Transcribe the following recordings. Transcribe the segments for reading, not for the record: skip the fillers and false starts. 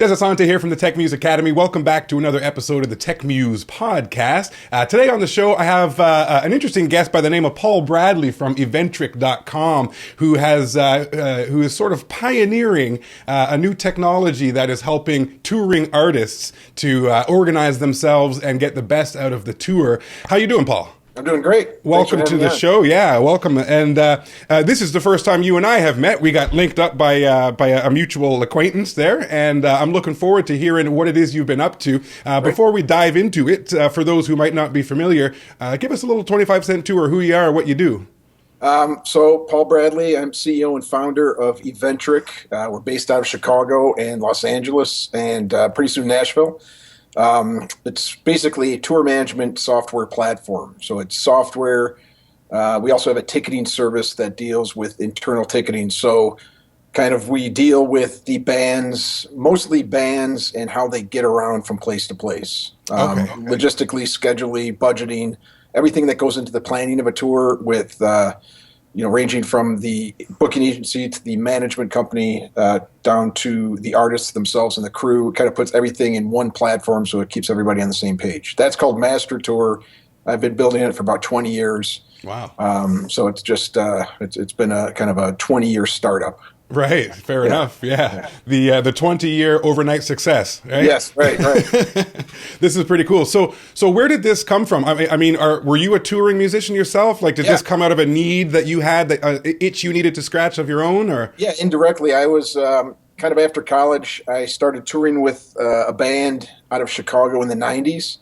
Dezz Asante here from the TechMuze Academy. Welcome back to another episode of the TechMuze podcast. Today on the show, I have an interesting guest by the name of Paul Bradley from Eventric.com, who is sort of pioneering a new technology that is helping touring artists to organize themselves and get the best out of the tour. How you doing, Paul? I'm doing great. Welcome to the show. Yeah, welcome. And this is the first time you and I have met. We got linked up by a mutual acquaintance there, and I'm looking forward to hearing what it is you've been up to. Before we dive into it, for those who might not be familiar, give us a little 25-cent tour, who you are, what you do. So Paul Bradley, I'm CEO and founder of Eventric. We're based out of Chicago and Los Angeles and pretty soon Nashville. It's basically a tour management software platform. So it's software. We also have a ticketing service that deals with internal ticketing. So kind of we deal with the bands, mostly bands, and how they get around from place to place. Logistically, scheduling, budgeting, everything that goes into the planning of a tour with ranging from the booking agency to the management company down to the artists themselves and the crew. It kind of puts everything in one platform so it keeps everybody on the same page. That's called Master Tour. I've been building it for about 20 years. Wow. So it's just it's been a kind of a 20-year startup. Right. Fair enough. Yeah. The 20-year overnight success. Right? Yes. Right. This is pretty cool. So where did this come from? I mean, were you a touring musician yourself? Like, did this come out of a need that you had, that itch you needed to scratch of your own, or? Yeah, indirectly. I was kind of after college. I started touring with a band out of Chicago in the '90s.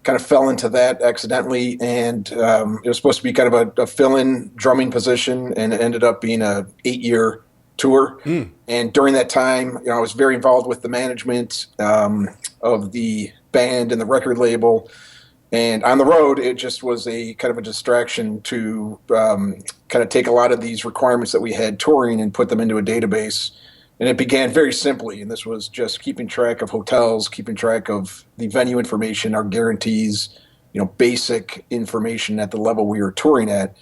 Kind of fell into that accidentally, and it was supposed to be kind of a fill-in drumming position, and it ended up being a 8-year tour. And during that time, I was very involved with the management of the band and the record label. And on the road, it just was a kind of a distraction to kind of take a lot of these requirements that we had touring and put them into a database. And it began very simply, and this was just keeping track of hotels, keeping track of the venue information, our guarantees, basic information at the level we were touring at.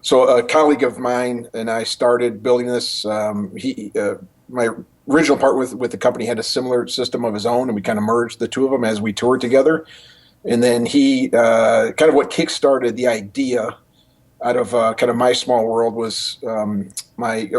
So a colleague of mine and I started building this. My original part with the company had a similar system of his own, and we kind of merged the two of them as we toured together. And then he kind of what kickstarted the idea out of kind of my small world was my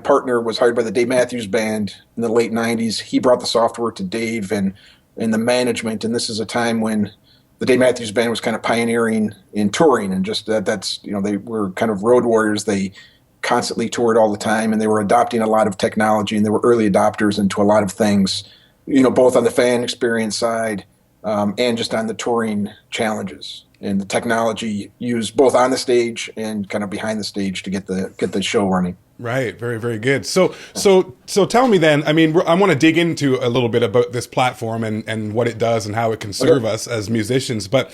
partner was hired by the Dave Matthews Band in the late '90s. He brought the software to Dave and the management, and this is a time when the Dave Matthews Band was kind of pioneering in touring, and just that's they were kind of road warriors. They constantly toured all the time, and they were adopting a lot of technology, and they were early adopters into a lot of things, both on the fan experience side and just on the touring challenges and the technology used both on the stage and kind of behind the stage to get the show running. Right. Very, very good. So tell me then, I mean, I want to dig into a little bit about this platform and what it does and how it can serve us as musicians. But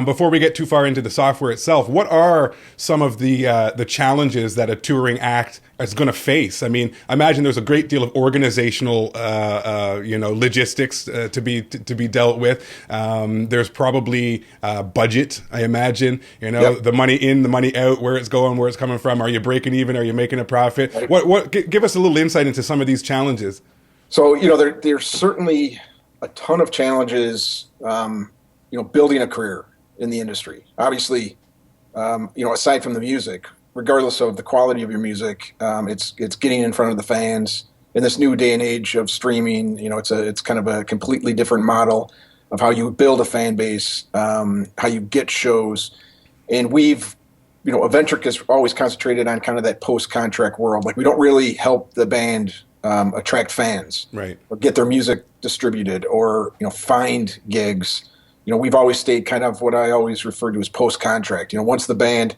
before we get too far into the software itself, what are some of the challenges that a touring act is going to face? I mean, I imagine there's a great deal of organizational, logistics to be dealt with. There's probably budget, I imagine, the money in, the money out, where it's going, where it's coming from. Are you breaking even? Are you making a profit? What? Give us a little insight into some of these challenges. So, there's certainly a ton of challenges, building a career in the industry. Obviously, aside from the music, regardless of the quality of your music, it's getting in front of the fans. In this new day and age of streaming, it's kind of a completely different model of how you build a fan base, how you get shows. And Eventric is always concentrated on kind of that post-contract world. Like, we don't really help the band attract fans, right, or get their music distributed, or find gigs. We've always stayed kind of what I always refer to as post-contract. Once the band,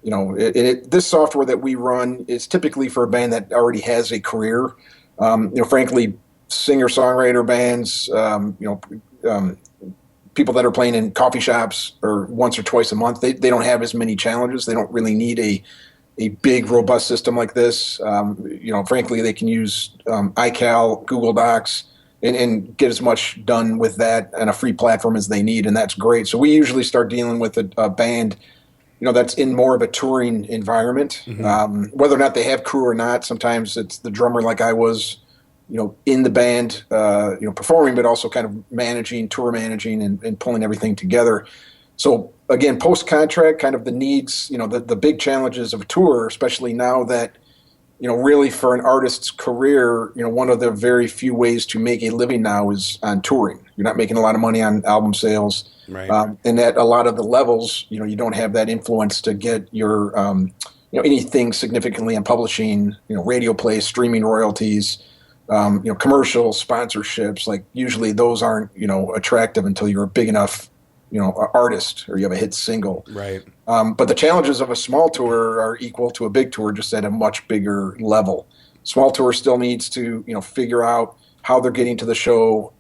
this software that we run is typically for a band that already has a career. Frankly, singer-songwriter bands, people that are playing in coffee shops or once or twice a month, they don't have as many challenges. They don't really need a big, robust system like this. Frankly, they can use iCal, Google Docs, and get as much done with that on a free platform as they need, and that's great. So we usually start dealing with a band that's in more of a touring environment. Whether or not they have crew or not, sometimes it's the drummer, like I was, in the band, performing, but also kind of managing, tour managing, and pulling everything together. So again, post contract, kind of the needs, the big challenges of a tour, especially now that, really for an artist's career, one of the very few ways to make a living now is on touring. You're not making a lot of money on album sales. Right. And at a lot of the levels, you don't have that influence to get your, anything significantly in publishing, radio plays, streaming royalties, commercials, sponsorships. Like usually those aren't, attractive until you're a big enough, artist or you have a hit single. Right. But the challenges of a small tour are equal to a big tour, just at a much bigger level. Small tour still needs to, figure out how they're getting to the show,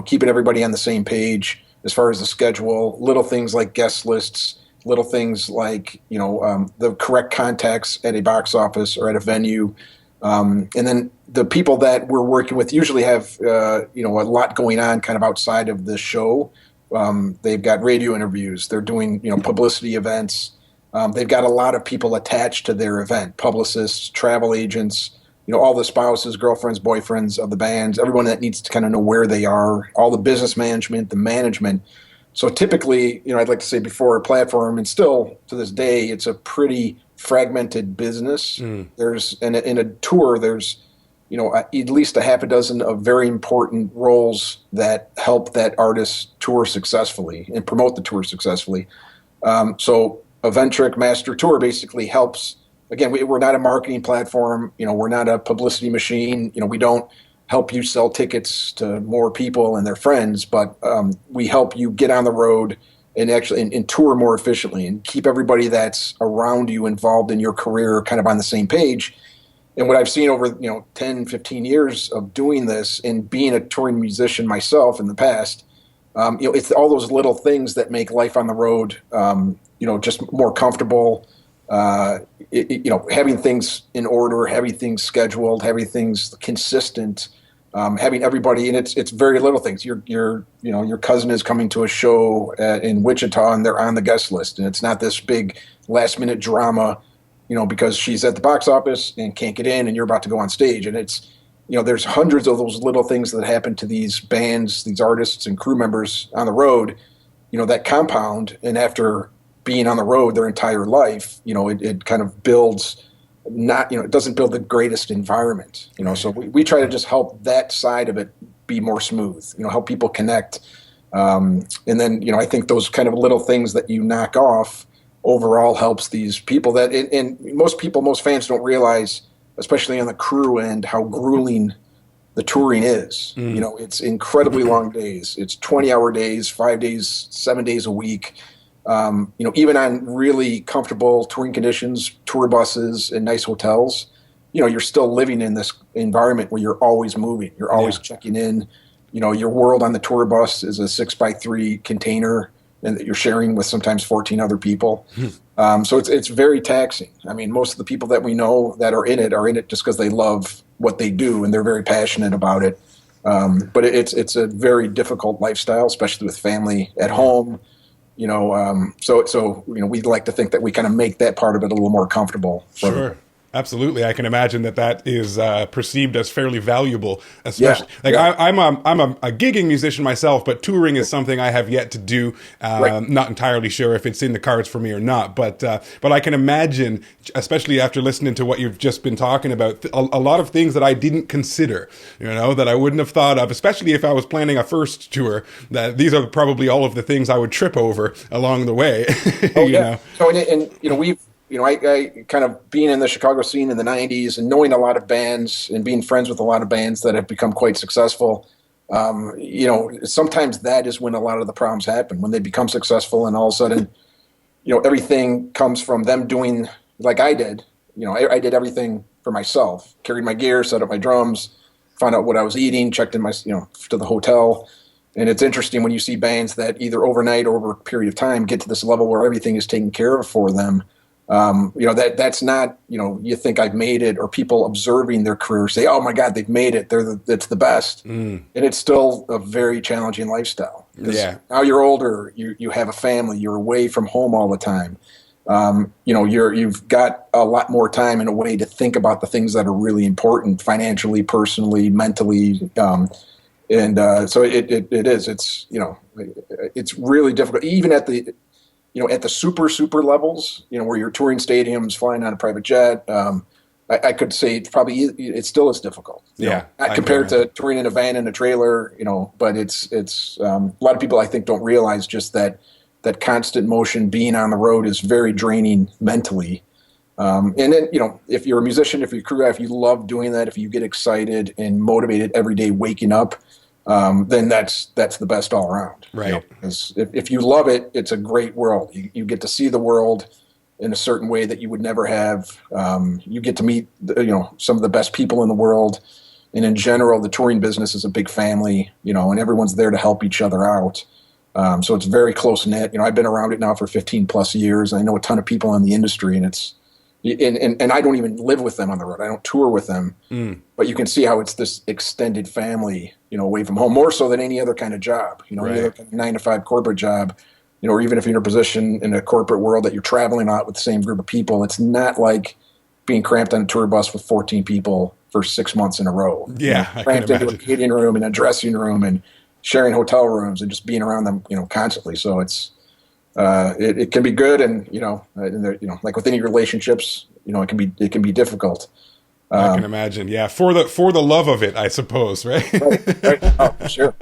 keeping everybody on the same page as far as the schedule, little things like guest lists, little things like, the correct contacts at a box office or at a venue. And then the people that we're working with usually have, a lot going on kind of outside of the show. They've got radio interviews. They're doing, publicity events. They've got a lot of people attached to their event, publicists, travel agents, all the spouses, girlfriends, boyfriends of the bands, everyone that needs to kind of know where they are, all the business management, the management. So typically, I'd like to say before a platform, and still to this day, it's a pretty fragmented business. There's in a tour, there's at least a half a dozen of very important roles that help that artist tour successfully and promote the tour successfully. So Eventric Master Tour basically helps. Again, we're not a marketing platform. We're not a publicity machine. We don't help you sell tickets to more people and their friends, but we help you get on the road and actually and tour more efficiently and keep everybody that's around you involved in your career kind of on the same page. And what I've seen over 10, 15 years of doing this and being a touring musician myself in the past, it's all those little things that make life on the road, just more comfortable. Having things in order, having things scheduled, having things consistent, having everybody, and it's very little things. Your cousin is coming to a show in Wichita and they're on the guest list, and it's not this big last minute drama, because she's at the box office and can't get in, and you're about to go on stage, and it's there's hundreds of those little things that happen to these bands, these artists and crew members on the road, that compound, and after being on the road their entire life, it kind of builds it doesn't build the greatest environment, so we try to just help that side of it be more smooth, help people connect. And then, I think those kind of little things that you knock off overall helps these people that, and most fans don't realize, especially on the crew end, how grueling the touring is. It's incredibly long days. It's 20-hour days, 5 days, 7 days a week. Even on really comfortable touring conditions, tour buses and nice hotels, you're still living in this environment where you're always moving. You're always checking in. Your world on the tour bus is a 6x3 container and that you're sharing with sometimes 14 other people. So it's very taxing. I mean, most of the people that we know that are in it just because they love what they do and they're very passionate about it. But it's a very difficult lifestyle, especially with family at home. So we'd like to think that we kind of make that part of it a little more comfortable. Sure. Absolutely. I can imagine that is perceived as fairly valuable, especially I'm a gigging musician myself, but touring is something I have yet to do. Not entirely sure if it's in the cards for me or not, but I can imagine, especially after listening to what you've just been talking about, a lot of things that I didn't consider, that I wouldn't have thought of, especially if I was planning a first tour, that these are probably all of the things I would trip over along the way. So, we've, I kind of being in the Chicago scene in the 90s and knowing a lot of bands and being friends with a lot of bands that have become quite successful, sometimes that is when a lot of the problems happen, when they become successful and all of a sudden, everything comes from them doing like I did. I did everything for myself, carried my gear, set up my drums, found out what I was eating, checked in my, to the hotel. And it's interesting when you see bands that either overnight or over a period of time get to this level where everything is taken care of for them. That's not, you think I've made it, or people observing their career say, oh my God, they've made it. It's the best. And it's still a very challenging lifestyle. Yeah. Now you're older, you have a family, you're away from home all the time. you've got a lot more time and a way to think about the things that are really important financially, personally, mentally. So it is. It's really difficult, even at the super levels, where you're touring stadiums, flying on a private jet. I could say it still is difficult. Yeah, not compared to touring in a van and a trailer, but it's a lot of people I think don't realize just that constant motion, being on the road, is very draining mentally. And then, if you're a musician, if you're a crew guy, if you love doing that, if you get excited and motivated every day waking up, then that's the best all around. Right. 'Cause if you love it, it's a great world. You get to see the world in a certain way that you would never have. You get to meet, some of the best people in the world. And in general, the touring business is a big family, and everyone's there to help each other out. So it's very close knit. I've been around it now for 15 plus years. I know a ton of people in the industry, and and I don't even live with them on the road. I don't tour with them, but you can see how it's this extended family, away from home, more so than any other kind of job, Right. any other kind of 9 to 5 corporate job, or even if you're in a position in a corporate world that you're traveling out with the same group of people. It's not like being cramped on a tour bus with 14 people for 6 months in a row. Yeah, I can Cramped into a imagine. meeting room and a dressing room and sharing hotel rooms and just being around them, constantly. So it can be good, and like with any relationships, it can be difficult. I can imagine. Yeah, for the love of it, I suppose, right? Right. Oh, for sure.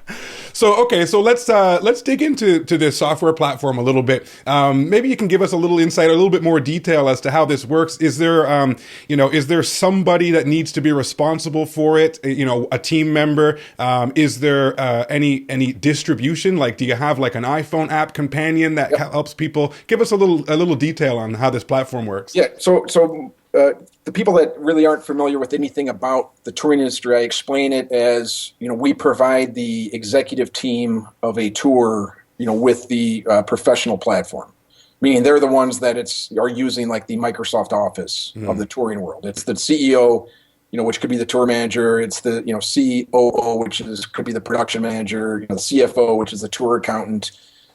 So okay, so let's dig into this software platform a little bit. Maybe you can give us a little insight, a little bit more detail as to how this works. Is there is there somebody that needs to be responsible for it? A team member? Is there any distribution? Like, do you have like an iPhone app companion that helps people? Give us a little detail on how this platform works. Yeah. So the people that really aren't familiar with anything about the touring industry, I explain it as, we provide the executive team of a tour, with the professional platform, meaning they're the ones that are using like the Microsoft Office of the touring world. It's the CEO, which could be the tour manager. It's the, COO, which could be the production manager, the CFO, which is the tour accountant.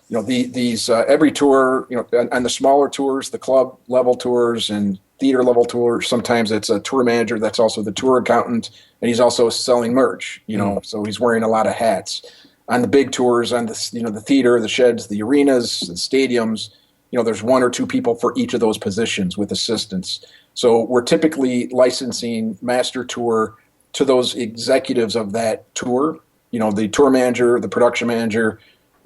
These every tour, on the smaller tours, the club level tours and theater level tours, sometimes it's a tour manager that's also the tour accountant, and he's also selling merch, so he's wearing a lot of hats. On the big tours, on the theater, the sheds, the arenas, the stadiums, there's 1 or 2 people for each of those positions with assistants. So we're typically licensing master tour to those executives of that tour, the tour manager, the production manager,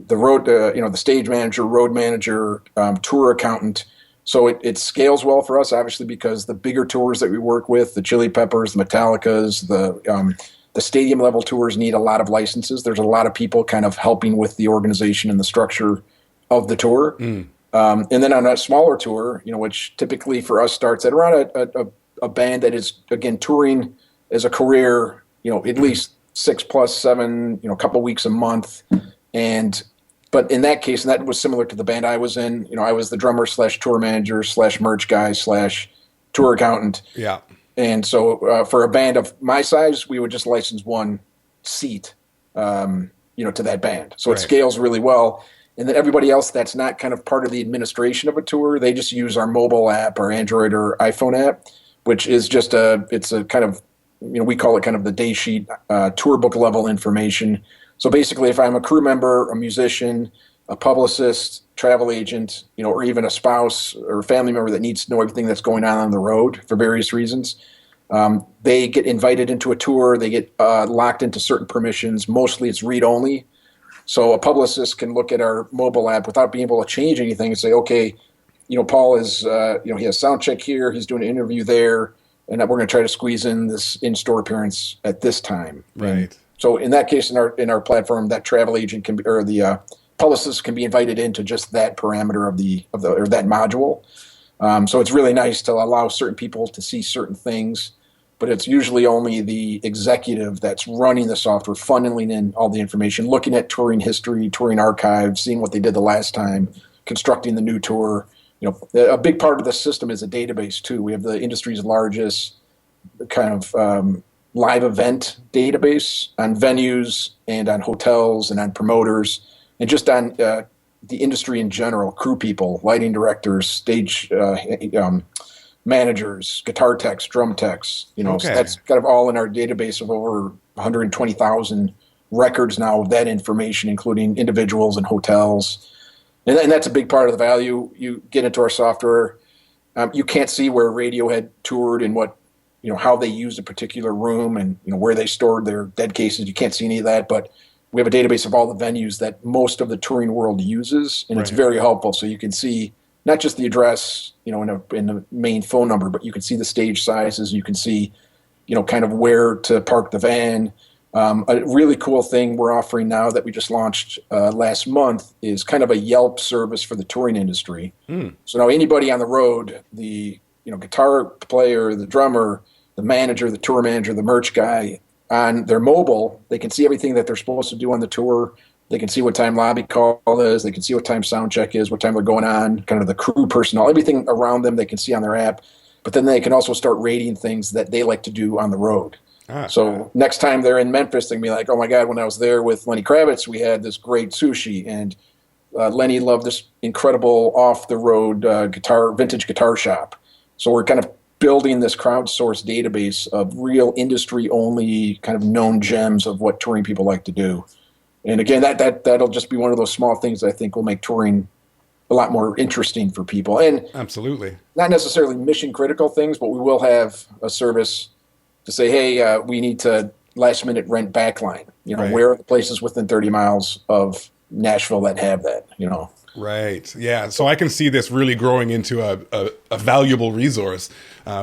the road, the stage manager, road manager, tour accountant. So it scales well for us, obviously, because the bigger tours that we work with, the Chili Peppers, the Metallicas, the stadium level tours need a lot of licenses. There's a lot of people kind of helping with the organization and the structure of the tour. And then on a smaller tour, which typically for us starts at around a band that is, again, touring as a career, at least 6 plus 7, a couple weeks a month. But in that case, and that was similar to the band I was in, I was the drummer / tour manager / merch guy / tour accountant. Yeah. And so for a band of my size, we would just license 1 seat, to that band. So it scales really well. And then everybody else that's not kind of part of the administration of a tour, they just use our mobile app, our Android or iPhone app, which is just it's a kind of, we call it kind of the day sheet, tour book level information. So basically, if I'm a crew member, a musician, a publicist, travel agent, or even a spouse or a family member that needs to know everything that's going on the road for various reasons, they get invited into a tour. They get locked into certain permissions. Mostly it's read-only. So a publicist can look at our mobile app without being able to change anything and say, okay, Paul is, he has sound check here. He's doing an interview there. And we're going to try to squeeze in this in-store appearance at this time. Right. So in that case, in our platform, that travel agent can be, or the publicist can be invited into just that parameter or that module. So it's really nice to allow certain people to see certain things, but it's usually only the executive that's running the software, funneling in all the information, looking at touring history, touring archives, seeing what they did the last time, constructing the new tour. A big part of the system is a database too. We have the industry's largest kind of live event database on venues and on hotels and on promoters and just on the industry in general, crew people, lighting directors, stage managers, guitar techs, drum techs. So Okay. that's kind of all in our database of over 120,000 records now of that information, including individuals and hotels. And that's a big part of the value. You get into our software, you can't see where Radiohead toured and what, how they used a particular room and, where they stored their dead cases. You can't see any of that, but we have a database of all the venues that most of the touring world uses, and it's very helpful. So you can see not just the address, in the main phone number, but you can see the stage sizes. You can see, kind of where to park the van. A really cool thing we're offering now that we just launched last month is kind of a Yelp service for the touring industry. So now anybody on the road, the guitar player, the drummer, the manager, the tour manager, the merch guy, on their mobile, they can see everything that they're supposed to do on the tour. They can see what time lobby call is. They can see what time sound check is, what time they're going on, kind of the crew personnel, everything around them they can see on their app. But then they can also start rating things that they like to do on the road. So next time they're in Memphis, they can be like, oh my God, when I was there with Lenny Kravitz, we had this great sushi. And Lenny loved this incredible off-the-road vintage guitar shop. So we're kind of building this crowdsourced database of real industry-only kind of known gems of what touring people like to do. And again, that'll just be one of those small things that I think will make touring a lot more interesting for people. And absolutely, not necessarily mission-critical things, but we will have a service to say, hey, we need to last-minute rent backline. Where are the places within 30 miles of Nashville that have that, Right. Yeah. So I can see this really growing into a valuable resource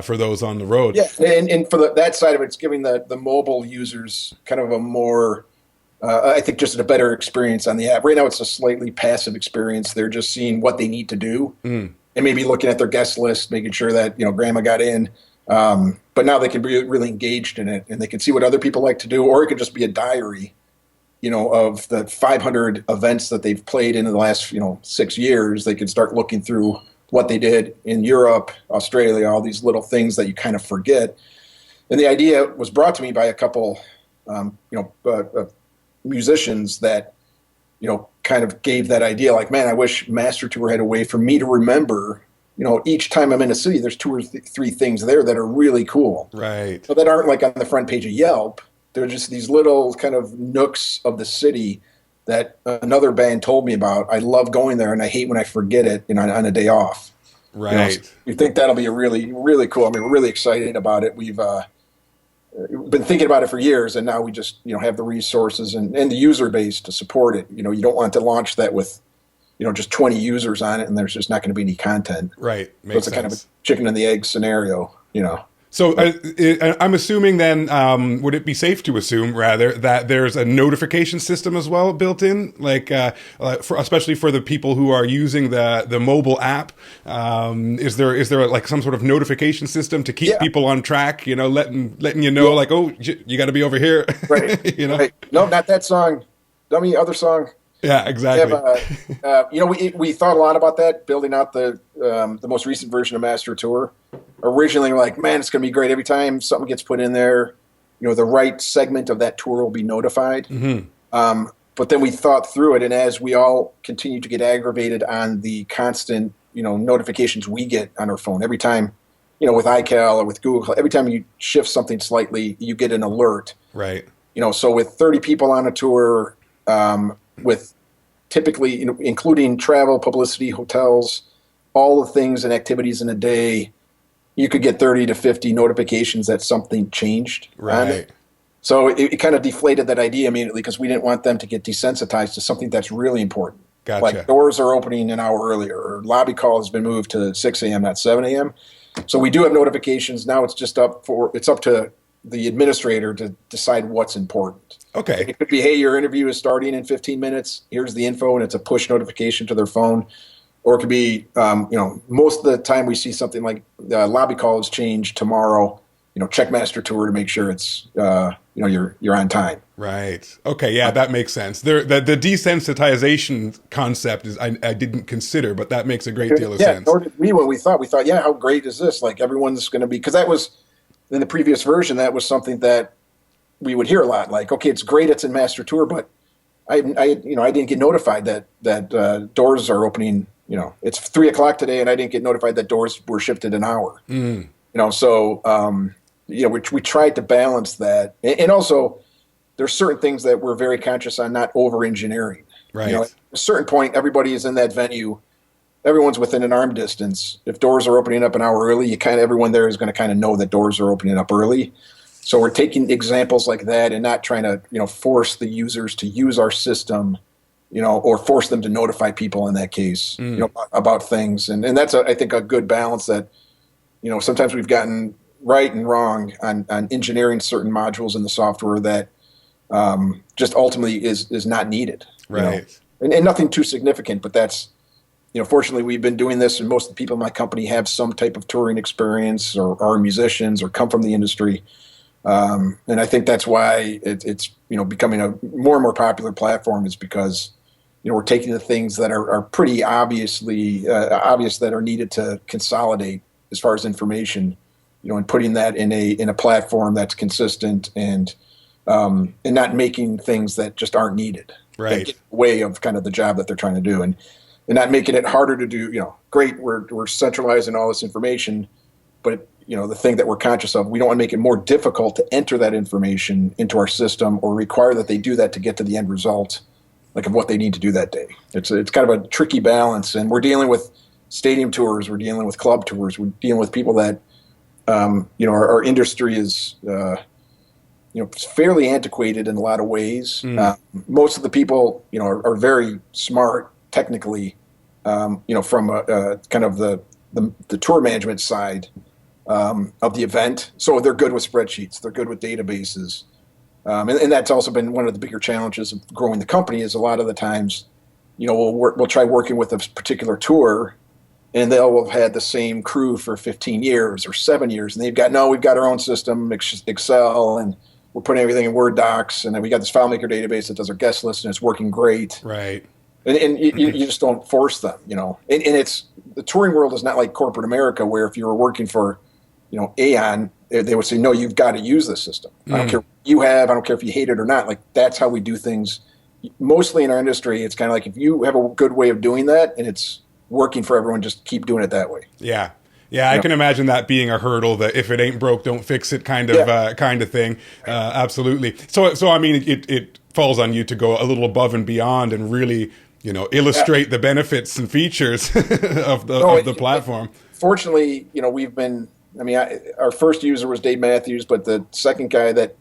for those on the road. Yeah. And for that side of it, it's giving the mobile users kind of a more, I think, just a better experience on the app. Right now, it's a slightly passive experience. They're just seeing what they need to do and maybe looking at their guest list, making sure that, grandma got in. But now they can be really engaged in it and they can see what other people like to do, or it could just be a diary of the 500 events that they've played in the last, 6 years. They can start looking through what they did in Europe, Australia, all these little things that you kind of forget. And the idea was brought to me by a couple, musicians that, kind of gave that idea like, man, I wish Master Tour had a way for me to remember, each time I'm in a city, there's 2 or 3 things there that are really cool. Right. So that aren't like on the front page of Yelp. They're just these little kind of nooks of the city that another band told me about. I love going there, and I hate when I forget it on a day off. Right. So we think that'll be a really, really cool. I mean, we're really excited about it. We've been thinking about it for years, and now we just have the resources and the user base to support it. You don't want to launch that with just 20 users on it, and there's just not going to be any content. Right. Makes so it's a kind of a chicken and the egg scenario. So I'm assuming then, would it be safe to assume rather that there's a notification system as well built in, like especially for the people who are using the mobile app? Is there like some sort of notification system to keep people on track? Letting you know, like, oh, you got to be over here. Right. Right. No, not that song. Dummy, other song. Yeah, exactly. We thought a lot about that, building out the most recent version of Master Tour. Originally, we're like, man, it's going to be great. Every time something gets put in there, the right segment of that tour will be notified. Mm-hmm. But then we thought through it, and as we all continue to get aggravated on the constant, notifications we get on our phone, every time, with iCal or with Google, every time you shift something slightly, you get an alert. Right. So with 30 people on a tour, with typically, including travel, publicity, hotels, all the things and activities in a day, you could get 30 to 50 notifications that something changed. Right. So it kind of deflated that idea immediately because we didn't want them to get desensitized to something that's really important. Gotcha. Like doors are opening an hour earlier, or lobby call has been moved to 6 a.m., not 7 a.m. So we do have notifications. Now it's up to the administrator to decide what's important. Okay. It could be, hey, your interview is starting in 15 minutes. Here's the info, and it's a push notification to their phone. Or it could be, most of the time we see something like lobby call has changed tomorrow. Check Master Tour to make sure it's, you're on time. Right. Okay. Yeah, that makes sense. The desensitization concept is I didn't consider, but that makes a great deal of sense. Nor did we when we thought, yeah, how great is this? Like everyone's going to be, because that was in the previous version, that was something that we would hear a lot. Like, okay, it's great, it's in Master Tour, but I didn't get notified that doors are opening. It's 3 o'clock today, and I didn't get notified that doors were shipped in an hour. So we tried to balance that, and also there's certain things that we're very conscious on not over engineering. Right. At a certain point, everybody is in that venue. Everyone's within an arm distance. If doors are opening up an hour early, everyone there is going to kind of know that doors are opening up early. So we're taking examples like that and not trying to, force the users to use our system, or force them to notify people in that case, about things. And that's, I think, a good balance that, sometimes we've gotten right and wrong on engineering certain modules in the software that just ultimately is not needed. Right. And nothing too significant, but that's, fortunately we've been doing this, and most of the people in my company have some type of touring experience or are musicians or come from the industry. And I think that's why it's becoming a more and more popular platform, is because we're taking the things that are pretty obviously obvious that are needed to consolidate as far as information, and putting that in a platform that's consistent and not making things that just aren't needed, right, that get in the way of kind of the job that they're trying to do, and not making it harder to do. Great, we're centralizing all this information, but the thing that we're conscious of, we don't want to make it more difficult to enter that information into our system or require that they do that to get to the end result, like of what they need to do that day. It's kind of a tricky balance, and we're dealing with stadium tours, we're dealing with club tours, we're dealing with people that, our industry is, fairly antiquated in a lot of ways. Most of the people, are very smart technically, from kind of the tour management side of the event. So they're good with spreadsheets. They're good with databases. And that's also been one of the bigger challenges of growing the company, is a lot of the times, we'll try working with a particular tour, and they'll have had the same crew for 15 years or 7 years. And we've got our own system, Excel, and we're putting everything in Word docs. And then we got this FileMaker database that does our guest list, and it's working great. Right. And you just don't force them, And it's, the touring world is not like corporate America, where if you were working for, Aon, they would say, no, you've got to use this system. I don't care what you have. I don't care if you hate it or not. Like, that's how we do things. Mostly in our industry, it's kind of like, if you have a good way of doing that and it's working for everyone, just keep doing it that way. Yeah. Yeah, I can imagine that being a hurdle, that if it ain't broke, don't fix it kind of thing. Absolutely. So I mean, it falls on you to go a little above and beyond and really, illustrate the benefits and features of the platform. Fortunately, we've been, our first user was Dave Matthews, but the second guy that,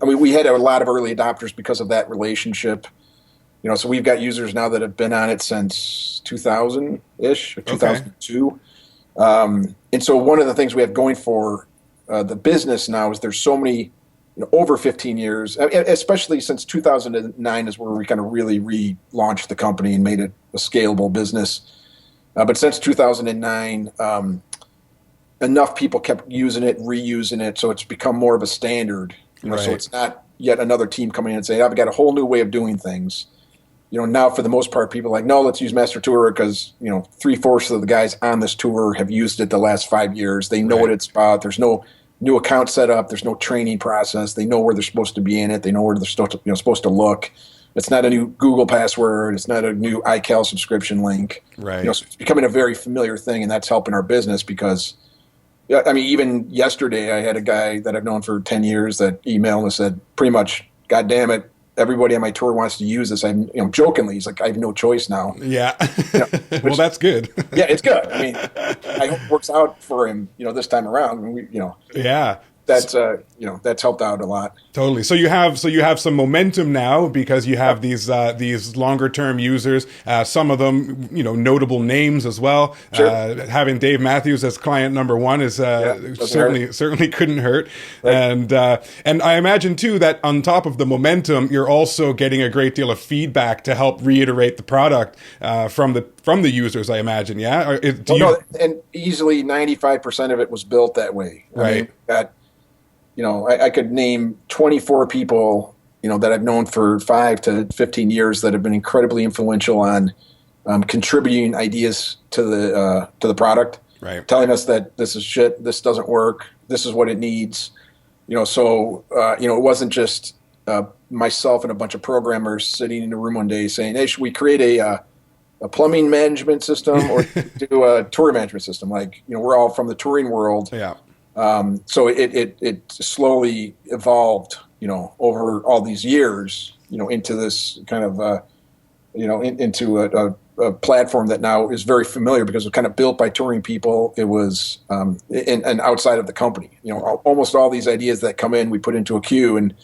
we had a lot of early adopters because of that relationship. So we've got users now that have been on it since 2000-ish, or 2002. And so one of the things we have going for the business now is there's so many, over 15 years, especially since 2009 is where we kind of really relaunched the company and made it a scalable business. But since 2009, enough people kept using it, reusing it, so it's become more of a standard. Right. So it's not yet another team coming in and saying, I've got a whole new way of doing things. Now for the most part, people are like, no, let's use Master Tour because, 3/4 of the guys on this tour have used it the last 5 years. They know what it's about. There's no new account set up. There's no training process. They know where they're supposed to be in it. They know where they're supposed to look. It's not a new Google password. It's not a new iCal subscription link. Right. So it's becoming a very familiar thing, and that's helping our business because, even yesterday I had a guy that I've known for 10 years that emailed and said pretty much, God damn it, everybody on my tour wants to use this. I'm, jokingly, he's like, I have no choice now. Yeah. Well, that's good. Yeah, it's good. I hope it works out for him, this time around. Yeah. That's that's helped out a lot. Totally. So you have some momentum now because you have these longer term users. Some of them, notable names as well. Sure. Having Dave Matthews as client number one is certainly couldn't hurt. Right. And I imagine too that on top of the momentum, you're also getting a great deal of feedback to help reiterate the product from the users. I imagine. Yeah. And easily 95% of it was built that way. Right. I could name 24 people, that I've known for 5 to 15 years that have been incredibly influential on contributing ideas to the product, right? Telling us that this is shit, this doesn't work, this is what it needs, So it wasn't just myself and a bunch of programmers sitting in a room one day saying, "Hey, should we create a plumbing management system or do a tour management system?" Like, we're all from the touring world. Yeah. So it slowly evolved, over all these years, into this kind of, into a platform that now is very familiar because it was kind of built by touring people. It was and outside of the company. Almost all these ideas that come in, we put into a queue, and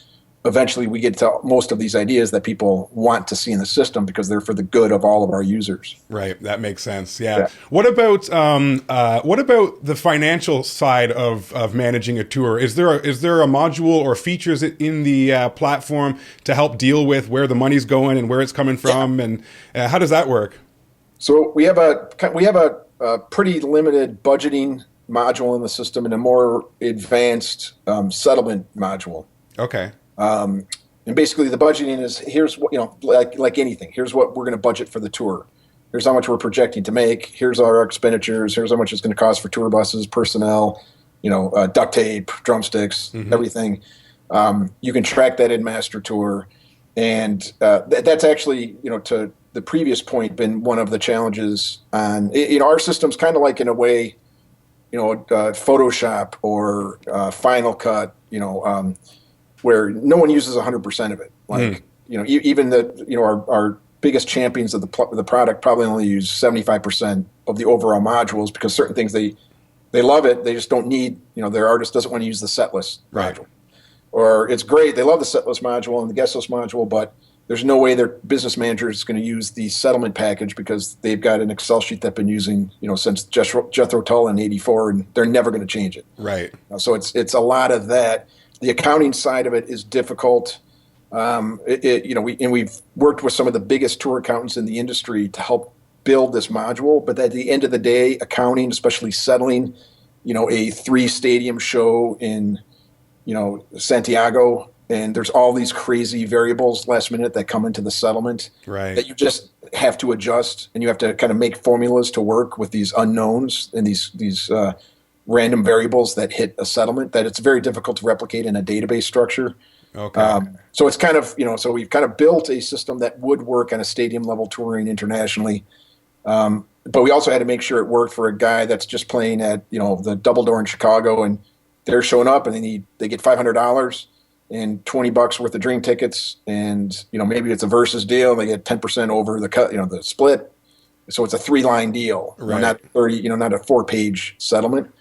eventually we get to most of these ideas that people want to see in the system because they're for the good of all of our users. Right. That makes sense. Yeah. What about the financial side of managing a tour? Is there a module or features in the platform to help deal with where the money's going and where it's coming from, and how does that work? So we have a pretty limited budgeting module in the system and a more advanced settlement module. Okay. And basically the budgeting is, here's what, like anything, here's what we're going to budget for the tour. Here's how much we're projecting to make. Here's our expenditures. Here's how much it's going to cost for tour buses, personnel, duct tape, drumsticks, everything. You can track that in Master Tour. And that's actually, to the previous point, been one of the challenges on, our system's kind of like, in a way, Photoshop or Final Cut, where no one uses 100% of it. Like, even our biggest champions of the product probably only use 75% of the overall modules because certain things they love it. They just don't need, their artist doesn't want to use the set list module. Or it's great. They love the set list module and the guest list module, but there's no way their business manager is going to use the settlement package because they've got an Excel sheet they've been using, since Jethro Tull in '84, and they're never going to change it. Right. So it's a lot of that. The accounting side of it is difficult. We've worked with some of the biggest tour accountants in the industry to help build this module. But at the end of the day, accounting, especially settling, a 3-stadium show in, Santiago, and there's all these crazy variables last minute that come into the settlement that you just have to adjust, and you have to kind of make formulas to work with these unknowns and these random variables that hit a settlement that it's very difficult to replicate in a database structure. Okay. So it's kind of, so we've kind of built a system that would work on a stadium level touring internationally. But we also had to make sure it worked for a guy that's just playing at, the Double Door in Chicago, and they're showing up and they get $500 and $20 worth of dream tickets. And, maybe it's a versus deal. They get 10% over the cut, the split. So it's a 3-line deal, not 30, not a 4-page settlement.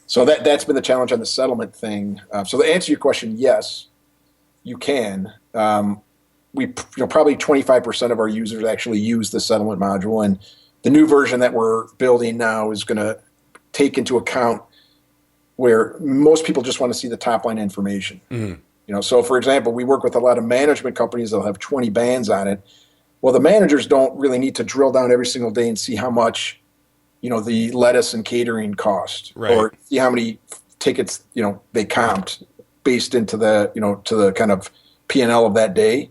So that's been the challenge on the settlement thing. So to answer your question, yes, you can. We probably 25% of our users actually use the settlement module, and the new version that we're building now is going to take into account where most people just want to see the top line information. So for example, we work with a lot of management companies that'll have 20 bands on it. Well, the managers don't really need to drill down every single day and see how much the lettuce and catering cost, or see how many tickets, they comped based into the, to the kind of P&L of that day.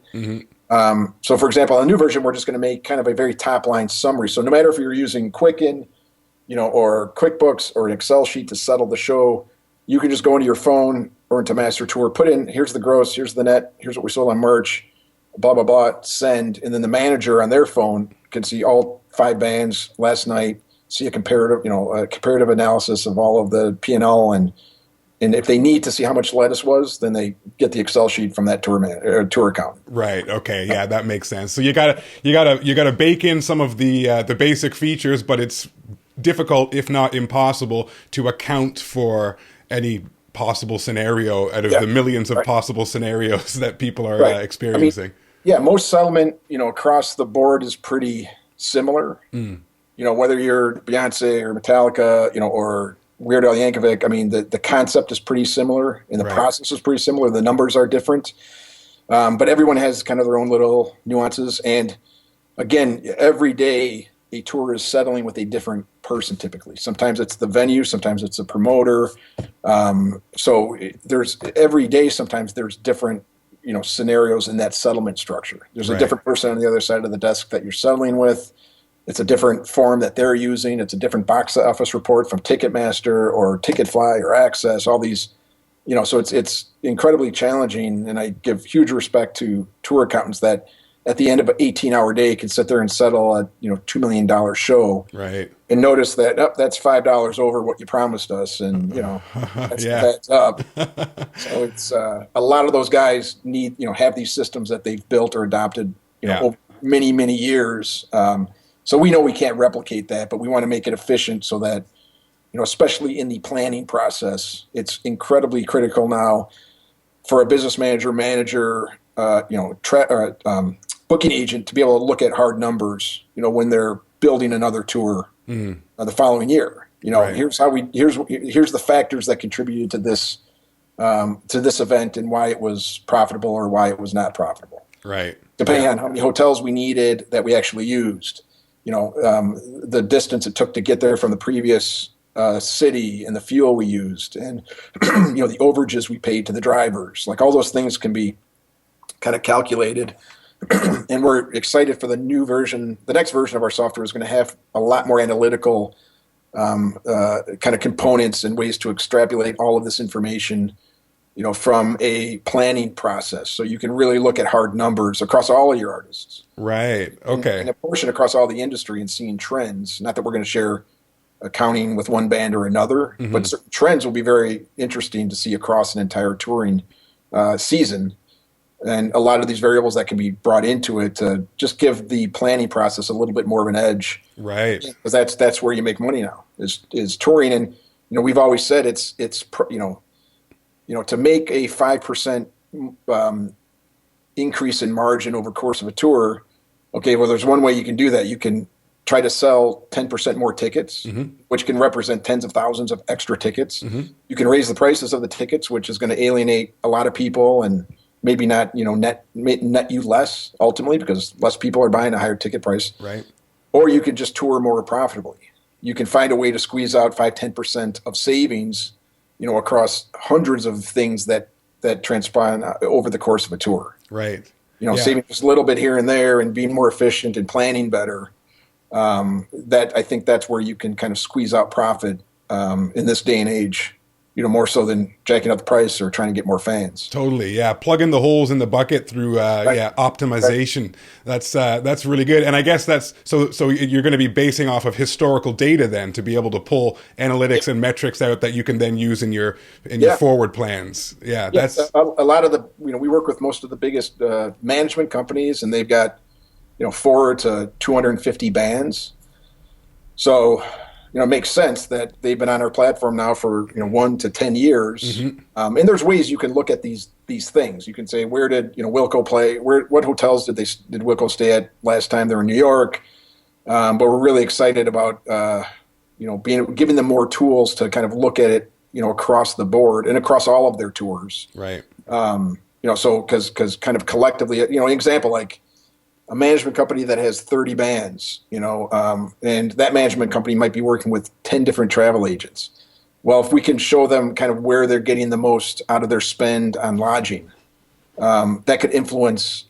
So for example, on the new version, we're just going to make kind of a very top line summary. So no matter if you're using Quicken, or QuickBooks or an Excel sheet to settle the show, you can just go into your phone or into Master Tour, put in, here's the gross, here's the net, here's what we sold on merch, blah, blah, blah, send. And then the manager on their phone can see all 5 bands last night, see a comparative analysis of all of the P&L, and if they need to see how much lettuce was, then they get the Excel sheet from that tour account. Right. Okay. Yeah, that makes sense. So you gotta bake in some of the basic features, but it's difficult, if not impossible, to account for any possible scenario out of the millions of possible scenarios that people are experiencing. Most settlement, across the board is pretty similar. Whether you're Beyonce or Metallica, or Weird Al Yankovic, the concept is pretty similar and the process is pretty similar. The numbers are different. But everyone has kind of their own little nuances. And again, every day a tour is settling with a different person typically. Sometimes it's the venue, sometimes it's a promoter. So there's every day, sometimes there's different, scenarios in that settlement structure. There's a different person on the other side of the desk that you're settling with. It's a different form that they're using. It's a different box office report from Ticketmaster or Ticketfly or Access, all these So it's incredibly challenging, and I give huge respect to tour accountants that at the end of an 18-hour day can sit there and settle a $2 million show, Right. and notice that that's $5 over what you promised us, and Yeah. that's up. So it's a lot of those guys need have these systems that they've built or adopted Yeah. over many years. So we know we can't replicate that, but we want to make it efficient so that especially in the planning process, it's incredibly critical now for a business manager, booking agent to be able to look at hard numbers, when they're building another tour the following year. Right. Here's the factors that contributed to this event and why it was profitable or why it was not profitable. Right. Depending on how many hotels we needed that we actually used, the distance it took to get there from the previous city and the fuel we used, and the overages we paid to the drivers. Like all those things can be kind of calculated. And we're excited for the new version. The next version of our software is going to have a lot more analytical kind of components and ways to extrapolate all of this information, from a planning process. So you can really look at hard numbers across all of your artists. Right. Okay. And a portion across all the industry and seeing trends. Not that we're going to share accounting with one band or another, but certain trends will be very interesting to see across an entire touring season. And a lot of these variables that can be brought into it to just give the planning process a little bit more of an edge. Right. Because that's where you make money now is touring. And, we've always said it's to make a 5% increase in margin over the course of a tour. Okay, well, there's one way you can do that. You can try to sell 10% more tickets, which can represent tens of thousands of extra tickets. You can raise the prices of the tickets, which is going to alienate a lot of people and maybe not, net you less ultimately because less people are buying a higher ticket price. Right. Or you can just tour more profitably. You can find a way to squeeze out 5-10% of savings, across hundreds of things that transpire over the course of a tour. Right. Saving just a little bit here and there and being more efficient and planning better. That I think that's where you can kind of squeeze out profit in this day and age, more so than jacking up the price or trying to get more fans. Totally. Yeah. Plugging the holes in the bucket through, optimization. Right. That's really good. And I guess so you're going to be basing off of historical data then to be able to pull analytics and metrics out that you can then use in your forward plans. Yeah. That's a lot of the, we work with most of the biggest management companies and they've got, 4 to 250 bands. So, it makes sense that they've been on our platform now for 1 to 10 years, and there's ways you can look at these things. You can say, where did Wilco play? What hotels did Wilco stay at last time they were in New York? But we're really excited about giving them more tools to kind of look at it across the board and across all of their tours. Right. So because kind of collectively, an example like a management company that has 30 bands, and that management company might be working with 10 different travel agents. Well, if we can show them kind of where they're getting the most out of their spend on lodging, that could influence,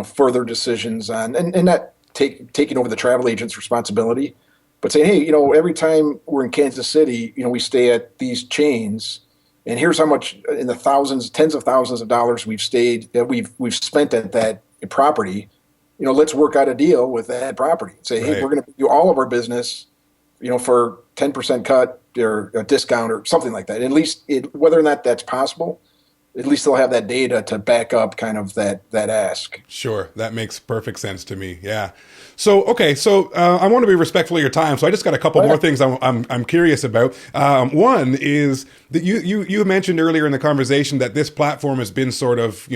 further decisions on, and not taking over the travel agent's responsibility, but saying, hey, every time we're in Kansas City, we stay at these chains, and here's how much in the thousands, tens of thousands of dollars we've spent at that property. Let's work out a deal with that property. Say, hey, we're going to do all of our business, for 10% cut or a discount or something like that. At least whether or not that's possible, at least they'll have that data to back up kind of that ask. Sure. That makes perfect sense to me. Yeah. So, okay. So I want to be respectful of your time. So I just got a couple more things I'm curious about. One is that you mentioned earlier in the conversation that this platform has been sort of,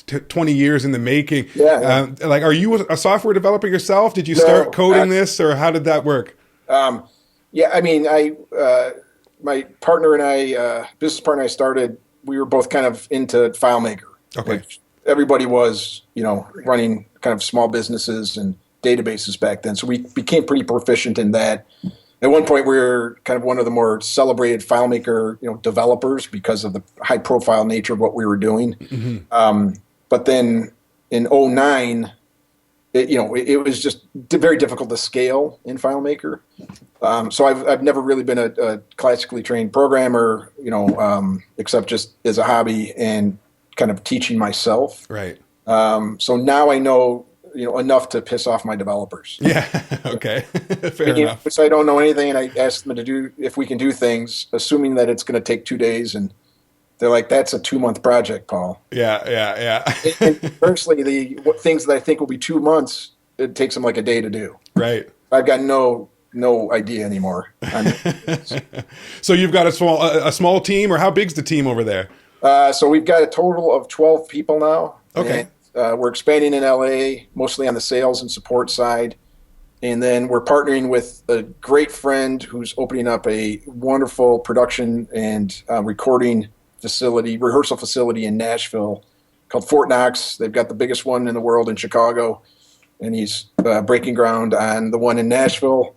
20 years in the making. Yeah. Are you a software developer yourself? Did you start coding this or how did that work? Yeah. I mean, my partner and I, business partner I started, we were both kind of into FileMaker. Okay. Which everybody was, running kind of small businesses and databases back then. So we became pretty proficient in that. At one point, we were kind of one of the more celebrated FileMaker, developers because of the high-profile nature of what we were doing. But then in 2009, it was just very difficult to scale in FileMaker. So I've never really been a classically trained programmer, except just as a hobby and kind of teaching myself. Right. So now I know, enough to piss off my developers. Yeah. Okay. Fair enough. Which I don't know anything, and I ask them to do if we can do things, assuming that it's going to take 2 days, and they're like, "That's a 2-month project, Paul." Yeah. And personally, things that I think will be 2 months, it takes them like a day to do. Right. I've got no idea anymore. So you've got a small team, or how big's the team over there? So we've got a total of 12 people now. Okay. And, we're expanding in LA, mostly on the sales and support side. And then we're partnering with a great friend who's opening up a wonderful production and recording rehearsal facility in Nashville called Fort Knox. They've got the biggest one in the world in Chicago, and he's breaking ground on the one in Nashville.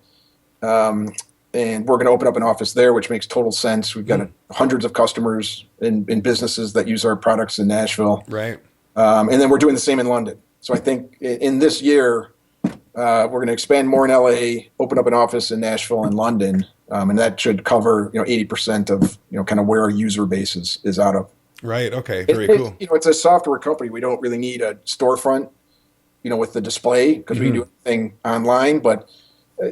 And we're going to open up an office there, which makes total sense. We've got hundreds of customers in businesses that use our products in Nashville. Right. And then we're doing the same in London. So I think in this year, we're going to expand more in LA, open up an office in Nashville and London, and that should cover 80% of kind of where our user base is out of. Right. Okay. Very cool. It's a software company. We don't really need a storefront, with the display, because we can do everything online. But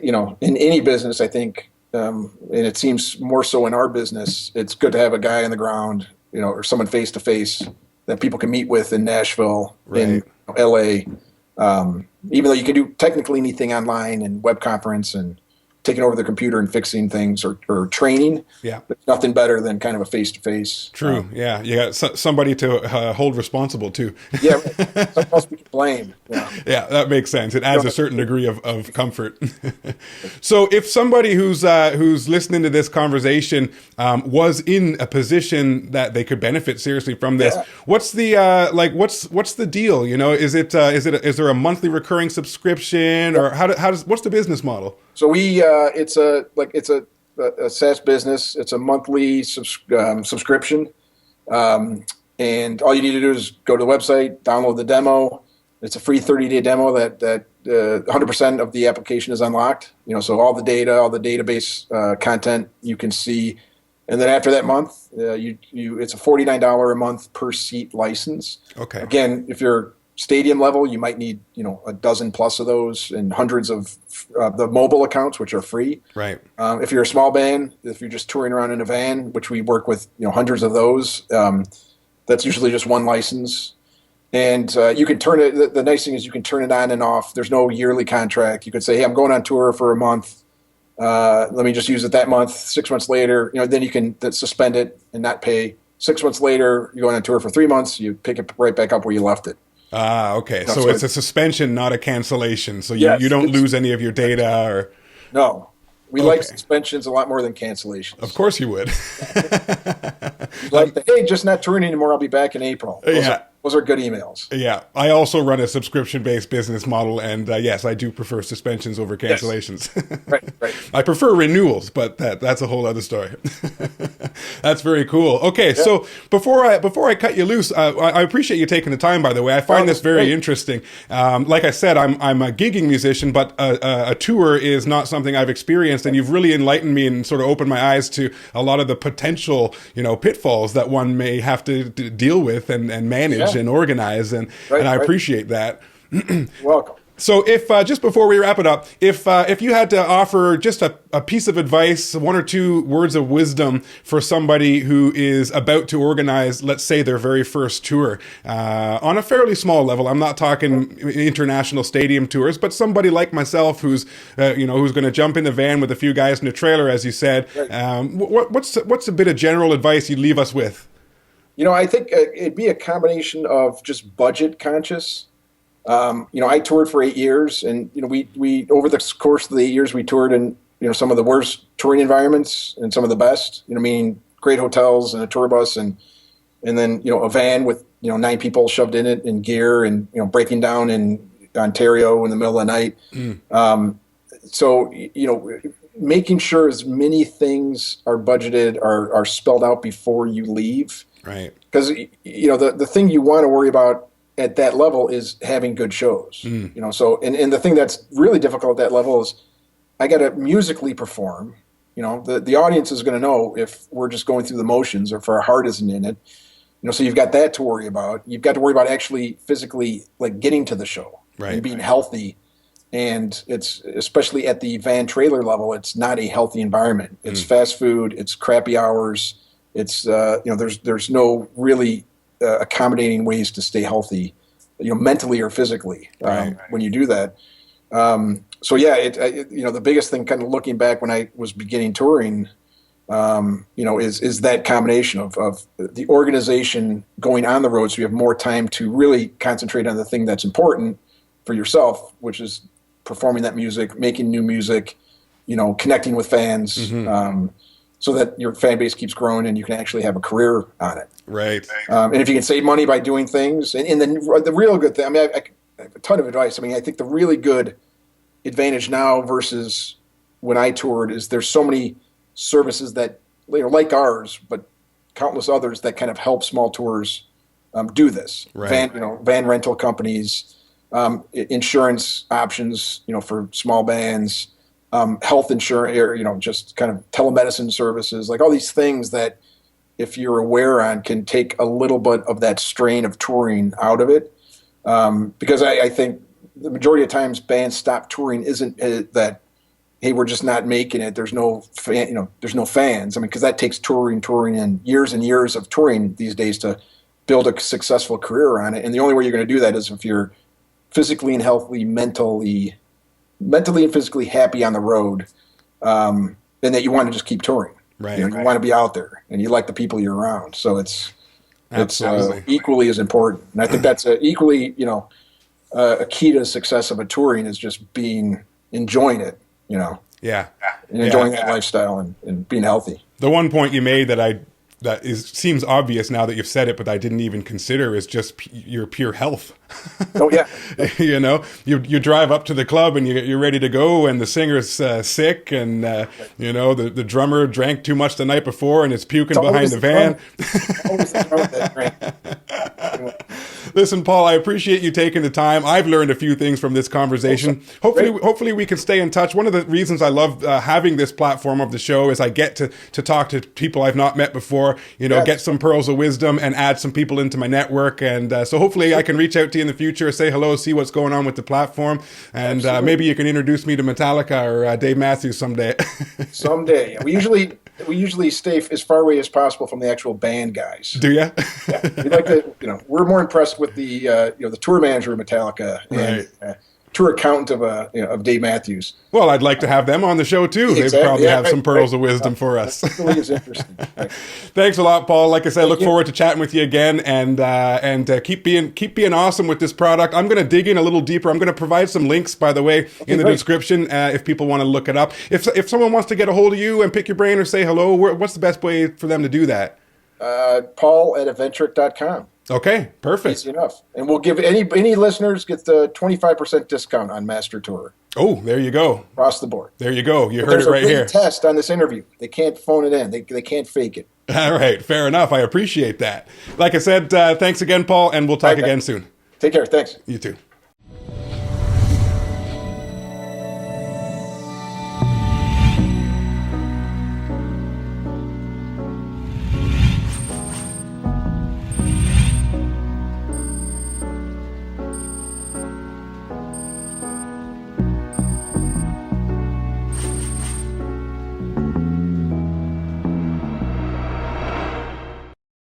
in any business, I think, and it seems more so in our business, it's good to have a guy on the ground, or someone face to face that people can meet with in Nashville, in LA. Even though you can do technically anything online and web conference and taking over the computer and fixing things or training. Yeah. But nothing better than kind of a face-to-face. True. Yeah. You got somebody to hold responsible too. Yeah. Someone else we can blame. Yeah, that makes sense. It adds a certain degree of comfort. So if somebody who's listening to this conversation was in a position that they could benefit seriously from this, what's the what's the deal? Is there a monthly recurring subscription, or what's the business model? So it's a SaaS business. It's a monthly subscription, and all you need to do is go to the website, download the demo. It's a free 30-day demo that 100% of the application is unlocked. So all the data, all the database content you can see, and then after that month, it's a $49 a month per seat license. Okay. Again, if you're stadium level, you might need a dozen plus of those, and hundreds of the mobile accounts, which are free. Right. If you're a small band, if you're just touring around in a van, which we work with, hundreds of those, that's usually just one license. And you can turn it. The nice thing is you can turn it on and off. There's no yearly contract. You could say, "Hey, I'm going on tour for a month. Let me just use it that month." 6 months later, then you can suspend it and not pay. 6 months later, you're going on tour for 3 months. You pick it right back up where you left it. Ah, okay. So it's a suspension, not a cancellation. So you don't lose any of your data, or no. We like suspensions a lot more than cancellations. Of course you would. Hey, just not touring anymore. I'll be back in April. Those are good emails. Yeah. I also run a subscription-based business model, and yes, I do prefer suspensions over cancellations. Yes. Right. I prefer renewals, but that's a whole other story. That's very cool. Okay, so before I cut you loose, I appreciate you taking the time, by the way. I find this very interesting. Like I said, I'm a gigging musician, but a tour is not something I've experienced, and you've really enlightened me and sort of opened my eyes to a lot of the potential, pitfalls that one may have to deal with and manage and organize, and I appreciate that. You're welcome. So if just before we wrap it up, if you had to offer just a piece of advice, 1 or 2 words of wisdom for somebody who is about to organize, let's say, their very first tour on a fairly small level, I'm not talking international stadium tours, but somebody like myself who's who's going to jump in the van with a few guys in a trailer, as you said, what's a bit of general advice you'd leave us with? I think it'd be a combination of just budget conscious. I toured for 8 years, and we over the course of the 8 years we toured in some of the worst touring environments and some of the best. Meaning great hotels and a tour bus, and then a van with 9 people shoved in it in gear, and breaking down in Ontario in the middle of the night. So making sure as many things are budgeted are spelled out before you leave. Right. Because the thing you want to worry about at that level is having good shows. You know, so and the thing that's really difficult at that level is I got to musically perform. You know, the audience is going to know if we're just going through the motions or if our heart isn't in it. You know, so you've got that to worry about. You've got to worry about actually physically like getting to the show, right, and being healthy. And it's especially at the van trailer level, it's not a healthy environment. It's fast food. It's crappy hours. It's you know, there's no really accommodating ways to stay healthy, you know, mentally or physically when you do that. So yeah, you know, the biggest thing, kind of looking back when I was beginning touring, you know, is that combination of the organization going on the road, so you have more time to really concentrate on the thing that's important for yourself, which is performing that music, making new music, you know, connecting with fans, so that your fan base keeps growing and you can actually have a career on it. Right. And if you can save money by doing things, and the real good thing, I mean, I have a ton of advice. I mean, I think the really good advantage now versus when I toured is there's so many services that, you know, like ours, but countless others that kind of help small tours do this. Right. Van rental companies, insurance options, you know, for small bands, health insurance, or, you know, just kind of telemedicine services, like all these things that if you're aware on can take a little bit of that strain of touring out of it. Because I think the majority of times bands stop touring isn't that, hey, we're just not making it. There's no there's no fans. I mean, because that takes touring and years of touring these days to build a successful career on it. And the only way you're going to do that is if you're physically and healthily, mentally and physically happy on the road, and that you want to just keep touring. Right. You know, you want to be out there and you like the people you're around. So it's equally as important. And I think that's equally, you know, a key to the success of a touring is just enjoying it, you know. Yeah. And enjoying that lifestyle and being healthy. The one point you made that seems obvious now that you've said it, but I didn't even consider, is just your pure health. Oh yeah. You know, you drive up to the club and you're ready to go, and the singer's sick, and you know, the drummer drank too much the night before and is puking behind the van. Always the drum that drank. Listen, Paul, I appreciate you taking the time. I've learned a few things from this conversation. Hopefully we can stay in touch. One of the reasons I love having this platform of the show is I get to talk to people I've not met before, you know, get some pearls of wisdom and add some people into my network. And so hopefully I can reach out to you in the future, say hello, see what's going on with the platform. And maybe you can introduce me to Metallica or Dave Matthews someday. Someday. We usually stay as far away as possible from the actual band guys. Do you? Yeah. We like to, you know, we're more impressed with the, you know, the tour manager of Metallica and tour accountant of Dave Matthews. Well, I'd like to have them on the show too. Exactly. They probably have some pearls of wisdom for us. That really is interesting. Right. Thanks a lot, Paul. Like I said, look forward to chatting with you again, and keep being awesome with this product. I'm going to dig in a little deeper. I'm going to provide some links, by the way, in the description if people want to look it up. If someone wants to get a hold of you and pick your brain or say hello, what's the best way for them to do that? Paul@Eventric.com. Okay, perfect. Easy enough. And we'll give any listeners get the 25% discount on Master Tour. Oh, there you go. Across the board. There you go. You heard it right here. There's a big test on this interview. They can't phone it in. They can't fake it. All right, fair enough. I appreciate that. Like I said, thanks again, Paul, and we'll talk again soon. Take care. Thanks. You too.